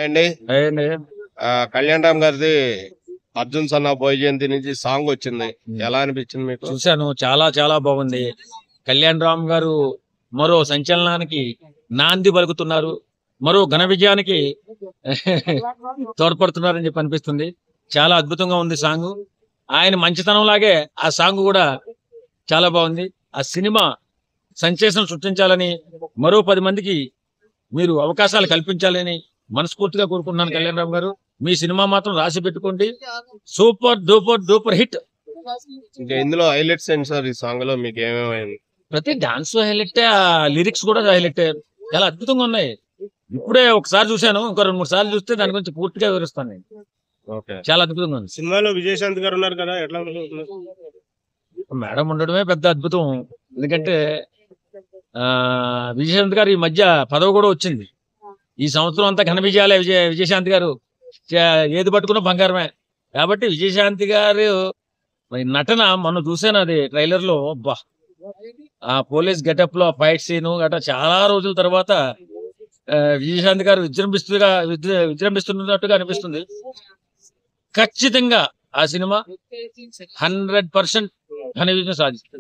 అండి అయ్యండి. కళ్యాణ్ రామ్ గారిది అర్జున్ సన్నా బోయ్ జయంతి నుంచి సాంగ్ వచ్చింది. ఎలా అనిపించింది మీకు? చూశాను, చాలా చాలా బాగుంది. కళ్యాణ్ రామ్ గారు మరో సంచలనానికి నాంది పలుకుతున్నారు, మరో ఘన విజయానికి తోడ్పడుతున్నారని చెప్పి అనిపిస్తుంది. చాలా అద్భుతంగా ఉంది సాంగ్. ఆయన మంచితనం లాగే ఆ సాంగ్ కూడా చాలా బాగుంది. ఆ సినిమా సెన్సేషన్ సృష్టించాలని, మరో 10 మందికి మీరు అవకాశాలు కల్పించాలని మనస్ఫూర్తిగా కోరుకుంటున్నాను. కళ్యాణ్ రామ్ గారు, మీ సినిమా మాత్రం రాసి పెట్టుకోండి. Super duper duper hit. ఇంకా ఇందులో హైలైట్స్ ఏంటి సార్? ఈ సాంగ్ లో మీకు ఏమేమైంది? ప్రతి డాన్స్ హైలైట్, ఆ లిరిక్స్ కూడా హైలైట్, చాలా అద్భుతంగా ఉన్నాయి. ఇప్పుడే ఒకసారి చూశాను, ఇంకో 2-3 సార్లు చూస్తే దాని గురించి పూర్తిగా వివరిస్తాను నేను. చాలా అద్భుతంగా ఉంది. సినిమాలో విజయశాంతి గారు ఉన్నారు కదా, ఎట్లా మేడం ఉండడమే పెద్ద అద్భుతం. ఎందుకంటే విజయశాంతి గారు ఈ మధ్య పదవి కూడా వచ్చింది. ఈ సంవత్సరం అంతా ఘన విజయాలే. విజయశాంతి గారు ఏది పట్టుకున్న బంగారమే. కాబట్టి విజయశాంతి గారు నటన మనం చూసాను, అది ట్రైలర్ లో. ఆ పోలీస్ గెటప్ లో ఫైట్ సీను గట్రా చాలా రోజుల తర్వాత విజయశాంతి గారు విజృంభిస్తున్నట్టుగా అనిపిస్తుంది. ఖచ్చితంగా ఆ సినిమా 100% ఘన విజయం సాధిస్తుంది.